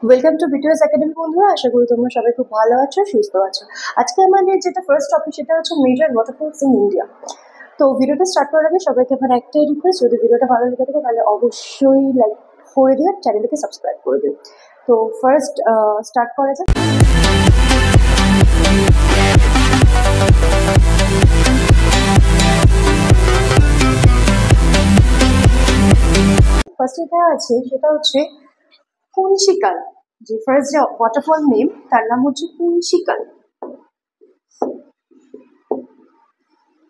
Welcome to BTS academy বন্ধুরা, আশা করি তোমরা সবাই খুব ভালো আছো, সুস্থ আছো। আজকে আমাদের যেটা ফার্স্ট টপিক সেটা হচ্ছে মেজর ওয়াটারফলস ইন ইন্ডিয়া। তো ভিডিওটা স্টার্ট করার আগে সবাইকে আমার একটাই রিকোয়েস্ট, যদি ভিডিওটা ভালো লেগে থাকে তাহলে অবশ্যই লাইক করে দিও, চ্যানেলটাকে সাবস্ক্রাইব করে দিও। তো ফার্স্ট স্টার্ট করা যাক। ফার্স্ট যেটা আছে সেটা হচ্ছে কুঞ্চিকাল। যে ফার্স্ট যে ওয়াটারফল নেম তার নাম হচ্ছে কুঞ্চিকাল।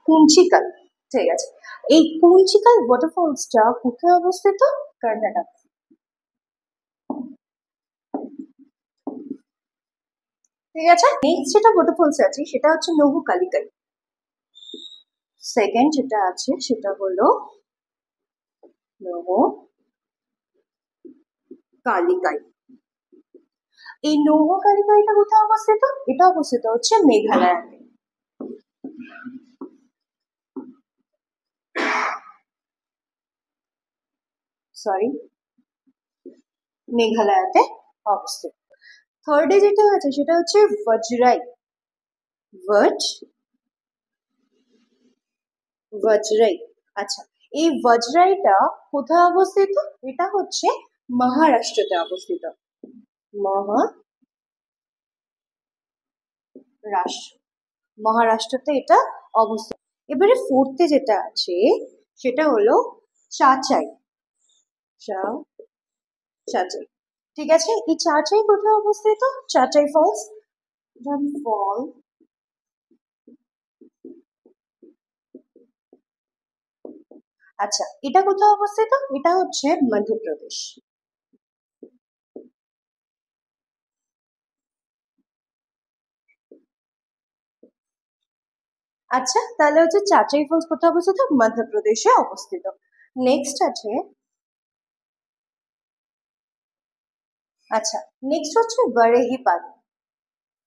কুঞ্চিকাল, ঠিক আছে। এই কুঞ্চিকাল ওয়াটারফলসটা কোথায় অবস্থিত? কর্ণাটক। ঠিক আছে। নেক্সট যেটা ওয়াটারফলস আছে সেটা হচ্ছে নহু কালিকাই। সেকেন্ড যেটা আছে সেটা হলো নহু কালিকাই। এই নহু কালিকাইটা কোথায় অবস্থিত? এটা অবস্থিত হচ্ছে মেঘালয়তে। সরি, মেঘালয়তে অবস্থিত। থার্ডে যেটা আছে সেটা হচ্ছে বজরাই। বজরাই, আচ্ছা। এই বজরাইটা কোথায় অবস্থিত? এটা হচ্ছে মহারাষ্ট্রতে অবস্থিত। মহারাষ্ট্রতে এটা অবস্থিত। এবারে ফোর্থে যেটা আছে সেটা হলো চাচাই। চাচাই, ঠিক আছে। এই চাচাই কোথায় অবস্থিত? চাচাই ফলস ফল আচ্ছা, এটা কোথায় অবস্থিত? এটা হচ্ছে মধ্যপ্রদেশ। আচ্ছা, তাহলে হচ্ছে চাচাই ফলস কোথায় অবস্থিত? মধ্যপ্রদেশে অবস্থিত। নেক্সট আছে, আচ্ছা, নেক্সট হচ্ছে বরেহি পানি।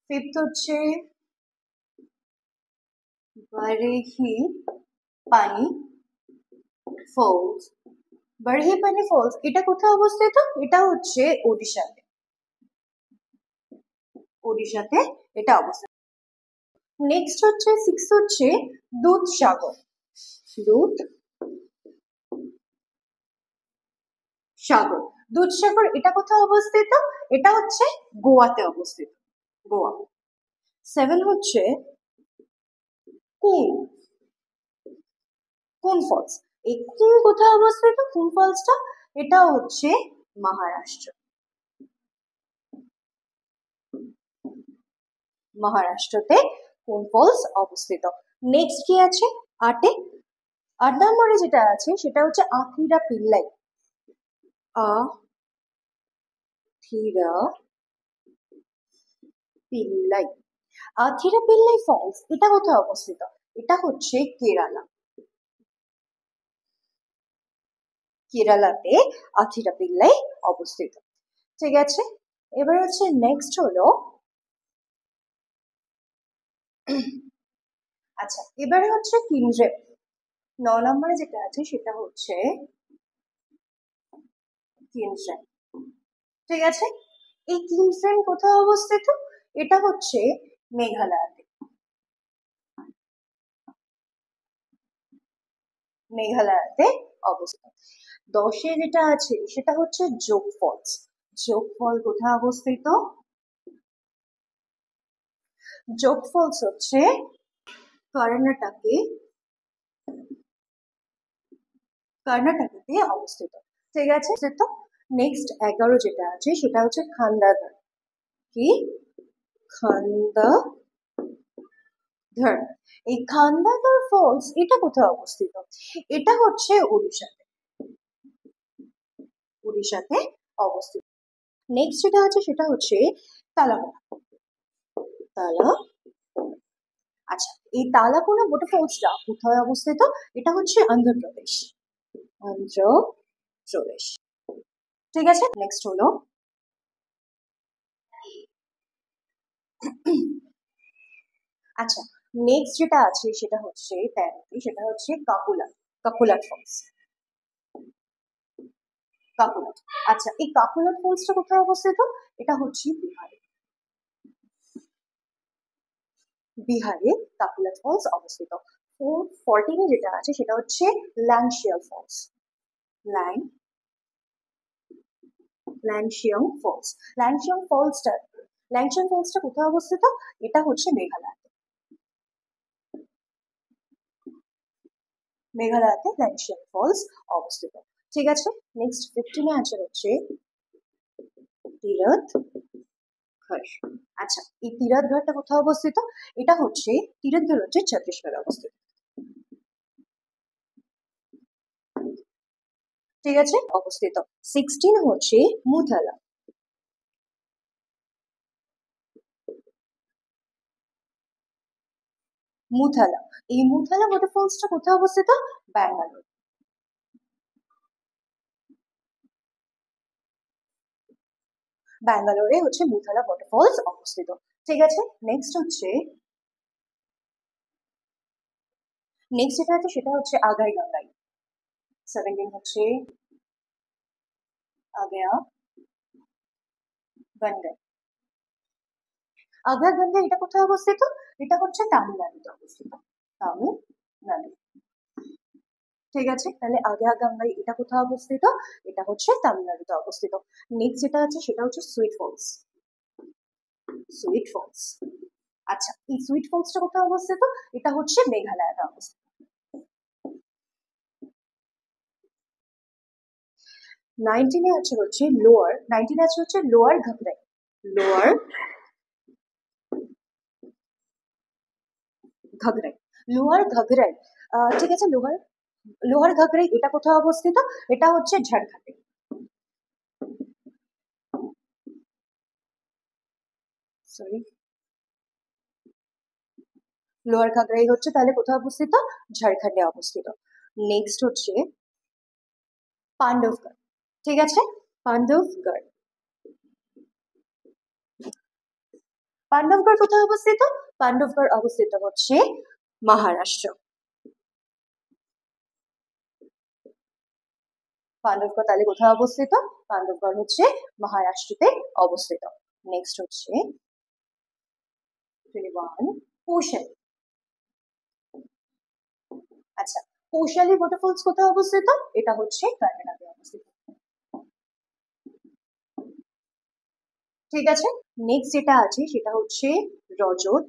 ফিফথ হচ্ছে বরেহি পানি ফলস। বরেহি পানি ফলস এটা কোথায় অবস্থিত? এটা হচ্ছে ওড়িশাতে এটা অবস্থিত। নেক্সট হচ্ছে সিক্স হচ্ছে দুধসাগর। দুধসাগর এটা কোথায় অবস্থিত? এটা হচ্ছে গোয়াতে অবস্থিত, গোয়া। সেভেন হচ্ছে কুন। কুন ফলস, এই কুন কোথায় অবস্থিত? কুন ফলসটা এটা হচ্ছে মহারাষ্ট্রতে কুন ফলস অবস্থিত। নেক্সট কি আছে? আট নম্বরে যেটা আছে সেটা হচ্ছে আথিরা পিল্লাই। আথিরা পিল্লাই আথিরা পিল্লাই ফলস এটা কোথায় অবস্থিত? এটা হচ্ছে কেরালাতে আথিরা পিল্লাই অবস্থিত। ঠিক আছে। এবার হচ্ছে নেক্সট হলো, আচ্ছা, এবারে হচ্ছে কিনড্রেম। 9 নম্বরে যেটা আছে সেটা হচ্ছে কিনড্রেম। ঠিক আছে। এই কিনড্রেম কোথায় অবস্থিত? এটা হচ্ছে মেঘালয়তে অবস্থিত। 10-এ যেটা আছে সেটা হচ্ছে যোগ ফলস। যোগ ফল কোথায় অবস্থিত? যোগ ফলস হচ্ছে কর্ণাটকে অবস্থিত। ঠিক আছে। তো নেক্সট 11 যেটা আছে সেটা হচ্ছে খান্দাধর। কি? খান্দাধর। এই খান্দাধর ফলস এটা কোথায় অবস্থিত? এটা হচ্ছে উড়িষ্যাতে অবস্থিত। নেক্সট যেটা আছে সেটা হচ্ছে তালা। আচ্ছা, এই তালাকোনা ওয়াটারফলসটা কোথায় অবস্থিত? এটা হচ্ছে অন্ধ্রপ্রদেশ। ঠিক আছে। নেক্সট হলো, আচ্ছা, নেক্সট যেটা আছে সেটা হচ্ছে 13, সেটা হচ্ছে কাকুলা ফলস। কাকুনাট। আচ্ছা, এই কাকুনাট ফলসটা কোথায় অবস্থিত? এটা হচ্ছে বিহারে। বিহারে কাকুনাট ফলস অবস্থিত। 414 যেটা আছে সেটা হচ্ছে ল্যাংশিয়াং ফলস। ল্যাংশিয়াং ফলস। ল্যাংশিয়াং ফলসটা কোথায় অবস্থিত? এটা হচ্ছে মেঘালয়তে ল্যাংশিয়াং ফলস অবস্থিত। ঠিক আছে, নেক্সট 15 অ্যান্সার হচ্ছে তিরথগড়। আচ্ছা, এই তিরথগড়টা কোথায় অবস্থিত? এটা হচ্ছে তিরথগড় হচ্ছে ছত্তিশগড়ে অবস্থিত। ঠিক আছে, অবস্থিত। 16 হচ্ছে মুথালা। এই মুথালা ওয়াটারফলসটা কোথায় অবস্থিত? ব্যাঙ্গালোর। ব্যাঙ্গালোরে হচ্ছে মুথালা ওয়াটারফলস অবস্থিত। ঠিক আছে, নেক্সট যেটা আছে সেটা হচ্ছে আগাই গঙ্গাই। 17 হচ্ছে আগয়া গঙ্গাই। আগয়া গঙ্গাই এটা কোথায় অবস্থিত? এটা হচ্ছে তামিলনাড়ুতে অবস্থিত। তামিলনাড়ু। ঠিক আছে, তাহলে আগয়া গঙ্গাই এটা কোথায় অবস্থিত? এটা হচ্ছে তামিলনাড়ুতে অবস্থিত। নেক্সট যেটা আছে সেটা হচ্ছে সুইট ফলস। আচ্ছা, এই সুইট ফলসটা কোথায় অবস্থিত? এটা হচ্ছে মেঘালয়তে অবস্থিত। 19 আছে হচ্ছে লোয়ার ঘাগরাই। লোয়ার ঘাগরাই। লোয়ার ঘাগরাই। ঠিক আছে, লোহার ঘাগরাই এটা কোথায় অবস্থিত? এটা হচ্ছে ঝাড়খণ্ডে। সরি, লোহার ঘাগরাই হচ্ছে তাহলে কোথায় অবস্থিত? ঝাড়খণ্ডে অবস্থিত। নেক্সট হচ্ছে পাণ্ডবগড়। ঠিক আছে, পাণ্ডবগড়। পাণ্ডবগড় কোথায় অবস্থিত? পাণ্ডবগড় অবস্থিত হচ্ছে মহারাষ্ট্র। পাণ্ডবগড় তাহলে কোথায় অবস্থিত? পাণ্ডবগড় হচ্ছে মহারাষ্ট্রতে অবস্থিত। নেক্সট হচ্ছে 21 কৌশালী। আচ্ছা, কৌশালী ওয়াটারফলস কোথায় অবস্থিত? এটা হচ্ছে কর্ণাটকে অবস্থিত। ঠিক আছে, নেক্সট যেটা আছে সেটা হচ্ছে রজত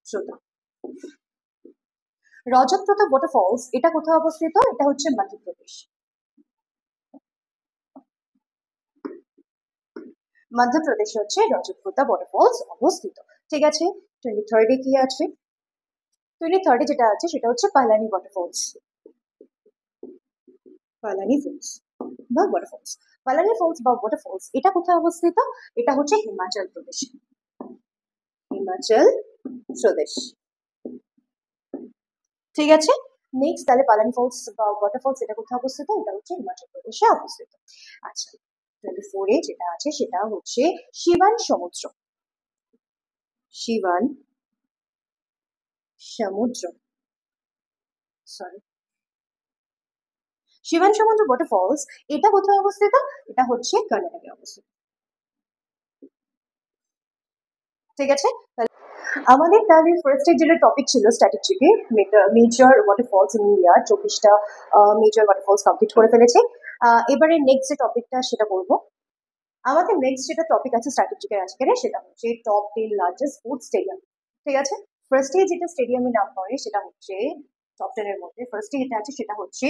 প্রতাপ। রজত প্রতাপ ওয়াটারফলস এটা কোথায় অবস্থিত? এটা হচ্ছে মধ্যপ্রদেশ। মধ্যপ্রদেশে হচ্ছে রজত প্রতাপ ওয়াটারফলস অবস্থিত। ঠিক আছে, 23 কি আছে? 23 যেটা আছে সেটা হচ্ছে পালানি ওয়াটারফলস। পালানি ফলস বা ওয়াটারফলস। পালানি ফলস বা ওয়াটারফলস এটা কোথায় অবস্থিত? এটা হচ্ছে হিমাচল প্রদেশে। ঠিক আছে, নেক্সট তাহলে পালানি ফলস বা ওয়াটারফলস এটা কোথায় অবস্থিত? এটা হচ্ছে হিমাচল প্রদেশে অবস্থিত। আচ্ছা, 24 যেটা আছে সেটা হচ্ছে শিবান সমুদ্র। শিবান সমুদ্র সরি শিবান সমুদ্র ওয়াটারফলস এটা কোথায় অবস্থিত? এটা হচ্ছে কর্ণাটকে অবস্থিত। ঠিক আছে, আমাদের তাহলে ফার্স্ট এর যেটা টপিক ছিল স্ট্যাটিস্টিকে মেজর ওয়াটারফলস ইন ইন্ডিয়া, 24টা মেজর ওয়াটারফলস কমপ্লিট করে ফেলেছে। এবারে নেক্সট যে টপিকটা সেটা বলবো। আমাদের নেক্সট যেটা টপিক আছে স্ট্যাটিস্টিকের আজকের সেটা হচ্ছে টপ 10 লার্জেস্ট স্পোর্টস স্টেডিয়াম। ঠিক আছে, ফার্স্টে যেটা স্টেডিয়ামের নাম পড়ে সেটা হচ্ছে টপ 10 এর মধ্যে ফার্স্টে যেটা আছে সেটা হচ্ছে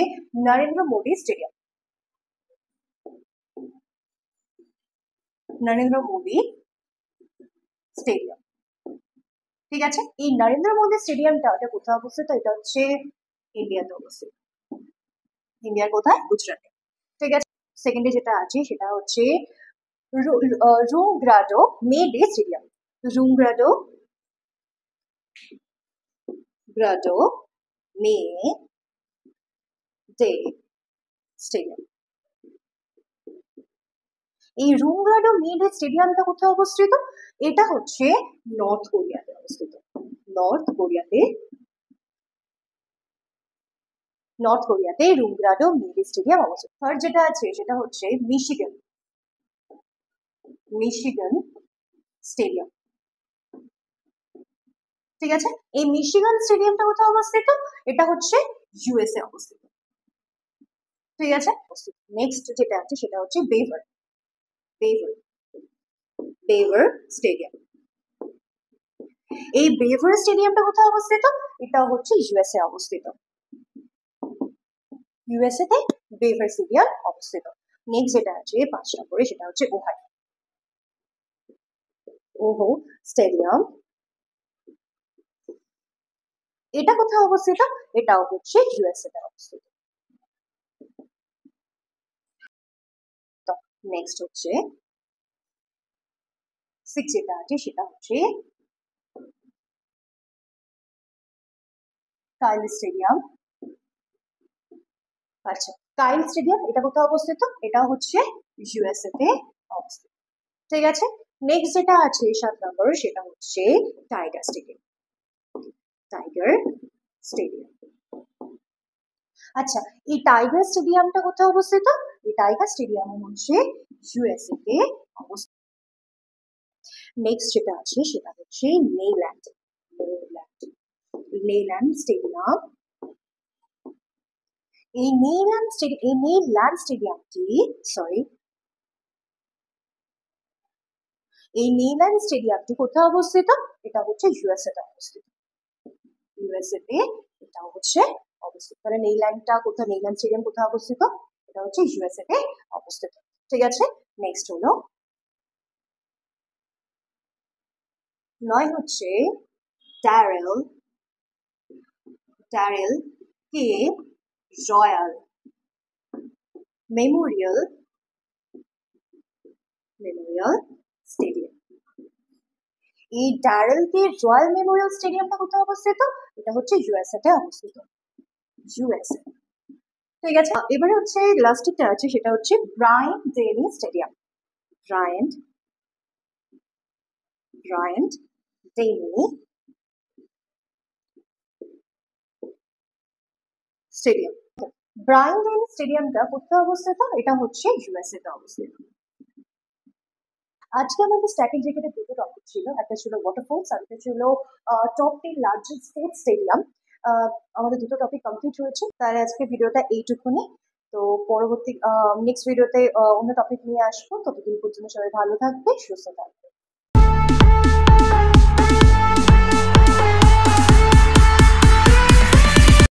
নরেন্দ্র মোদী স্টেডিয়াম। নরেন্দ্র মোদী স্টেডিয়াম। ঠিক আছে, এই নরেন্দ্র মোদী স্টেডিয়ামটা ওটা কোথায় অবস্থিত? এটা হচ্ছে ইন্ডিয়াতে অবস্থিত। ইন্ডিয়ার কোথায়? গুজরাটে। ঠিক আছে, সেকেন্ডে যেটা আছে সেটা হচ্ছে Rungrado May Day stadium. Rungrado May Day stadium. এই রুংগ্রাডো মে ডে স্টেডিয়ামটা কোথায় অবস্থিত? এটা হচ্ছে নর্থ কোরিয়াতে অবস্থিত। নর্থ কোরিয়াতে নর্থ কোরিয়াতে রুমগ্রাডো মিলি স্টেডিয়াম অবস্থিত। থার্ড যেটা আছে সেটা হচ্ছে মিশিগান মিশিগান স্টেডিয়াম। ঠিক আছে, এই মিশিগান স্টেডিয়ামটা কোথায় অবস্থিত? এটা হচ্ছে ইউএসএ অবস্থিত। ঠিক আছে, নেক্সট যেটা আছে সেটা হচ্ছে বেভার বেভার বেভার স্টেডিয়াম। এই বেভার স্টেডিয়ামটা কোথায় অবস্থিত? এটা হচ্ছে ইউএসএ অবস্থিত। ইউএসএ তে বেভার স্টেডিয়াম অবস্থিত। নেক্সট যেটা আছে 5 নম্বরে সেটা হচ্ছে ওহো স্টেডিয়াম। এটা কোথায় অবস্থিত? এটাও হচ্ছে ইউএসএ তে অবস্থিত। নেক্সট হচ্ছে 6 যেটা আছে সেটা হচ্ছে কাইল স্টেডিয়াম। আচ্ছা, কাইল স্টেডিয়াম এটা কোথায় অবস্থিত? এটা হচ্ছে ইউএসএ তে অবস্থিত। ঠিক আছে, নেক্সট যেটা আছে 7 নম্বরে সেটা হচ্ছে টাইগার স্টেডিয়াম। Tiger stadium. আচ্ছা, এই টাইগার স্টেডিয়ামটা কোথায় অবস্থিত? এই টাইগার স্টেডিয়াম হচ্ছে ইউএসএ তে অবস্থিত। নেক্সট যেটা আছে সেটা হচ্ছে নেইল্যান্ড নেইল্যান্ড স্টেডিয়াম। এই নেইল্যান্ড স্টেডিয়ামটি এই নেইল্যান্ড স্টেডিয়ামটি কোথায় অবস্থিত? এটা হচ্ছে ইউএসএ তে অবস্থিত। ইউএসএ তে এটা হচ্ছে অবস্থিত। তাহলে নেইল্যান্ডটা কোথায়, নেইল্যান্ড স্টেডিয়াম কোথায় অবস্থিত? এটা হচ্ছে ইউএসএ তে অবস্থিত। ঠিক আছে, নেক্সট হলো 9 হচ্ছে ড্যারেল ড্যারেল কে রয়্যাল মেমোরিয়াল স্টেডিয়াম। এই ড্যারেল কে রয়্যাল মেমোরিয়াল স্টেডিয়ামটা কোথায় অবস্থিত? এটা হচ্ছে ইউএসএ তে অবস্থিত। ইউএসএ। ঠিক আছে, এবারে হচ্ছে লাস্টেরটা আছে সেটা হচ্ছে Bryant Denny stadium. Bryant Denny stadium. Bryant Denny স্টেডিয়ামটা কোথায় অবস্থিত? এটা হচ্ছে ইউএসএ তে অবস্থিত। আজকে আমাদের স্ট্যাটিক জিকেতে দুটো টপিক ছিল, একটা ছিল ওয়াটারফলস আর একটা ছিল টপ 10 লার্জেস্ট স্পোর্টস স্টেডিয়াম। আমাদের দুটো টপিক কমপ্লিট হয়েছে, তাহলে আজকে ভিডিওটা এইটুকুনি। তো পরবর্তী নেক্সট ভিডিওতে অন্য টপিক নিয়ে আসবো। ততদিন পর্যন্ত সবাই ভালো থাকবে, সুস্থ থাকবে।